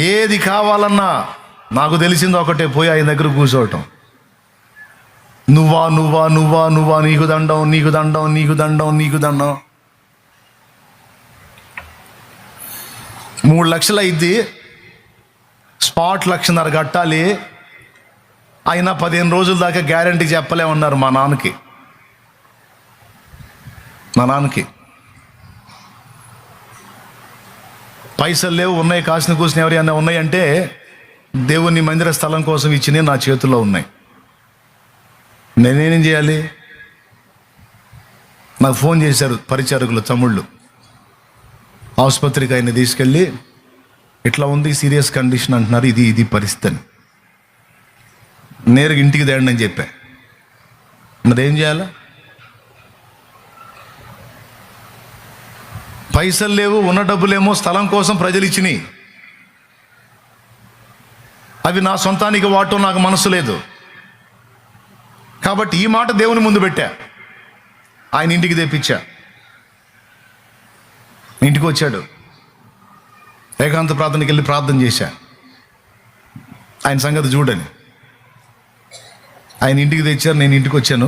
ఏది కావాలన్నా నాకు తెలిసింది ఒకటే, పోయి ఆయన దగ్గర కూర్చోవటం. నువ్వా నువ్వా నువ్వా నువ్వా, నీకు దండం నీకు దండం నీకు దండం నీకు దండం. 3 లక్షలు అయింది, స్పాట్ 1.5 లక్షలు కట్టాలి. అయినా 15 రోజుల దాకా గ్యారంటీ చెప్పలేమన్నారు మా నాన్నకి. పైసలు లేవు, ఉన్నాయి కాసిన కూసిన ఎవరైనా ఉన్నాయంటే దేవుని మందిర స్థలం కోసం ఇచ్చినవి నా చేతుల్లో ఉన్నాయి. నేనేం చేయాలి? నాకు ఫోన్ చేశారు పరిచారకులు తమ్ముళ్ళు, ఆసుపత్రికి ఆయన తీసుకెళ్ళి ఇట్లా ఉంది, సీరియస్ కండిషన్ అంటున్నారు, ఇది పరిస్థితి. నేరుగా ఇంటికి తేండి అని చెప్పా. మరేం చేయాలా? పైసలు లేవు, ఉన్న డబ్బులేమో స్థలం కోసం ప్రజలు ఇచ్చినాయి. అవి నా సొంతానికి వాడటం నాకు మనసు లేదు. కాబట్టి ఈ మాట దేవుని ముందు పెట్టా. ఆయన ఇంటికి తెప్పించా. ఇంటికి వచ్చాడు. ఏకాంత ప్రార్థనకి వెళ్ళి ప్రార్థన చేశా, ఆయన సంగతి చూడని. ఆయన ఇంటికి తెచ్చారు, నేను ఇంటికి వచ్చాను.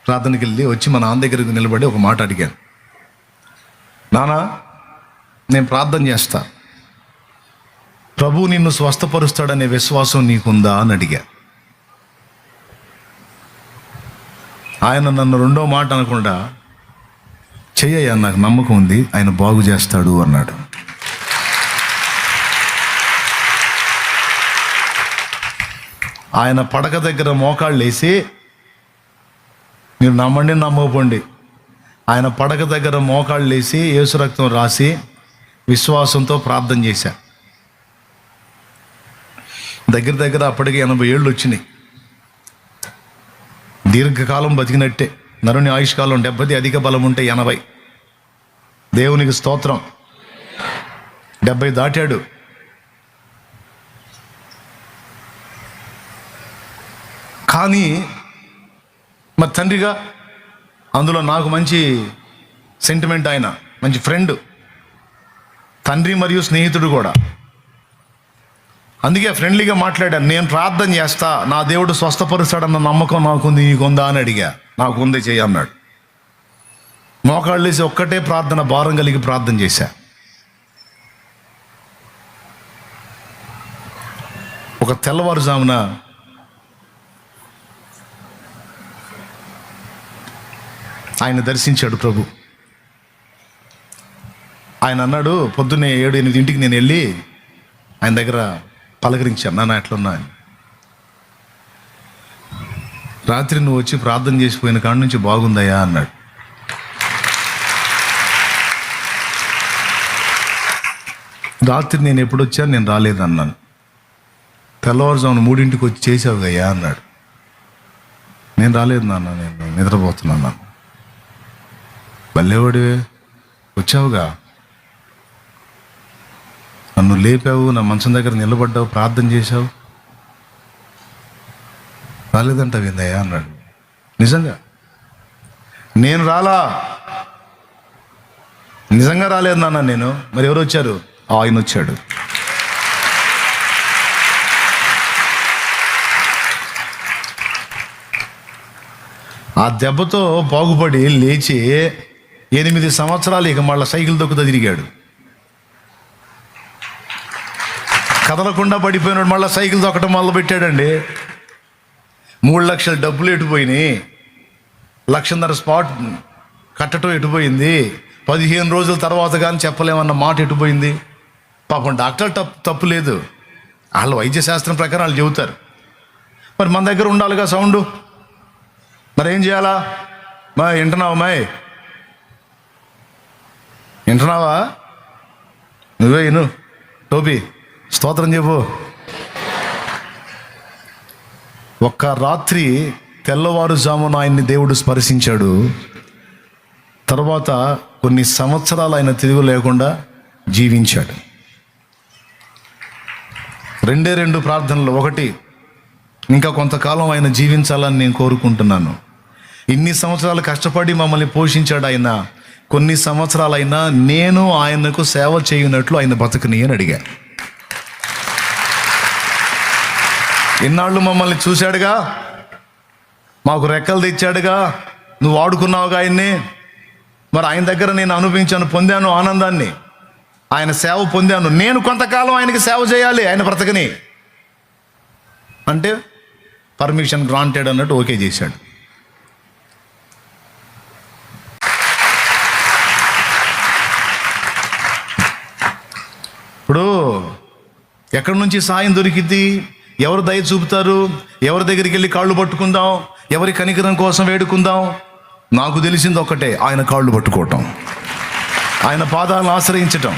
ప్రార్థనకి వెళ్ళి వచ్చి మా నాన్న దగ్గరికి నిలబడి ఒక మాట అడిగాను. నాన్న, నేను ప్రార్థన చేస్తా, ప్రభు నిన్ను స్వస్థపరుస్తాడనే విశ్వాసం నీకుందా అని అడిగా. ఆయన నన్ను రెండో మాట అనకుండా, చెయ్యయ్యా, నాకు నమ్మకం ఉంది, ఆయన బాగు చేస్తాడు అన్నాడు. ఆయన పడక దగ్గర మోకాళ్ళు వేసి, మీరు నమ్మండి నమ్మకపోండి, ఆయన పడక దగ్గర మోకాళ్ళు వేసి యేసు రక్తం రాసి విశ్వాసంతో ప్రార్థన చేశా. దగ్గర అప్పటికి 80 ఏళ్ళు వచ్చినాయి. దీర్ఘకాలం బతికినట్టే. నరుని ఆయుష్కాలం 70, అధిక బలం ఉంటే 80. దేవునికి స్తోత్రం. 70 దాటాడు. కానీ మరి తండ్రిగా అందులో నాకు మంచి సెంటిమెంట్, ఆయన మంచి ఫ్రెండ్, తండ్రి మరియు స్నేహితుడు కూడా. అందుకే ఫ్రెండ్లీగా మాట్లాడాను. నేను ప్రార్థన చేస్తా, నా దేవుడు స్వస్థపరుస్తాడన్న నమ్మకం నాకుంది, నీకుందా అని అడిగా. నాకుంది, చెయ్యి అన్నాడు. మోకాళ్ళు వేసి ఒక్కటే ప్రార్థన, భారం కలిగి ప్రార్థన చేశా. ఒక తెల్లవారుజామున ఆయన దర్శించాడు ప్రభు. ఆయన అన్నాడు, పొద్దున్నే 7-8 నేను వెళ్ళి ఆయన దగ్గర పలకరించాను, నాన్న ఎట్లున్నా అని. రాత్రి నువ్వు వచ్చి ప్రార్థన చేసిపోయిన కాడి నుంచి బాగుందయ్యా అన్నాడు. రాత్రి నేను ఎప్పుడు వచ్చాను, నేను రాలేదన్నాను. తెల్లవారుజామున 3 వచ్చి చేసావు అయ్యా అన్నాడు. నేను రాలేదు నాన్న, నేను నిద్రపోతున్నాను. బల్లేవాడివే, వచ్చావుగా, నన్ను లేపావు, నా మంచం దగ్గర నిలబడ్డావు, ప్రార్థన చేశావు, రాలేదంట విందయ్యా అన్నాడు. నిజంగా నేను రాలా, నిజంగా రాలేదు నాన్న నేను. మరి ఎవరు వచ్చారు? ఆయన వచ్చాడు. ఆ దెబ్బతో బాగుపడి లేచి 8 సంవత్సరాలు ఇక మళ్ళీ సైకిల్ దొక్కుతా తిరిగాడు. కదలకుండా పడిపోయినాడు, మళ్ళీ సైకిల్ దొక్కటం మొదలు పెట్టాడండి. 3 లక్షల డబ్బులు ఎటుపోయినాయి, 1.5 లక్షల స్పాట్ కట్టడం ఎటుపోయింది, 15 రోజుల తర్వాత కానీ చెప్పలేమన్న మాట ఎటుపోయింది. పాపం డాక్టర్ తప్పు లేదు, వాళ్ళ వైద్య శాస్త్రం ప్రకారం వాళ్ళు చెబుతారు. మరి మన దగ్గర ఉండాలిగా సౌండ్. మరి ఏం చేయాలా? వింటున్నావా? వింటున్నావా? నువ్వే విను. టోపీ స్తోత్రం చెప్పు. ఒక్క రాత్రి తెల్లవారుజామున ఆయన్ని దేవుడు స్పర్శించాడు. తర్వాత కొన్ని సంవత్సరాలు ఆయన తిరుగు లేకుండా జీవించాడు. 2 ప్రార్థనలు. ఒకటి, ఇంకా కొంతకాలం ఆయన జీవించాలని నేను కోరుకుంటున్నాను. ఇన్ని సంవత్సరాలు కష్టపడి మమ్మల్ని పోషించాడు ఆయన. కొన్ని సంవత్సరాలైనా నేను ఆయనకు సేవ చేయనట్లు ఆయన బతకని అని అడిగా. ఇన్నాళ్ళు మమ్మల్ని చూశాడుగా, మాకు రెక్కలు తెచ్చాడుగా, నువ్వు వాడుకున్నావుగా ఆయన్ని. మరి ఆయన దగ్గర నేను అనుభవించాను, పొందాను ఆనందాన్ని, ఆయన సేవ పొందాను. నేను కొంతకాలం ఆయనకి సేవ చేయాలి, ఆయన బ్రతకని అంటే పర్మిషన్ గ్రాంటెడ్ అన్నట్టు ఓకే చేశాడు. ఇప్పుడు ఎక్కడి నుంచి సాయం దొరికిద్ది? ఎవరు దయ చూపుతారు? ఎవరి దగ్గరికి వెళ్ళి కాళ్ళు పట్టుకుందాం? ఎవరి కనికరం కోసం వేడుకుందాం? నాకు తెలిసింది ఒక్కటే, ఆయన కాళ్ళు పట్టుకోవటం, ఆయన పాదాలను ఆశ్రయించటం.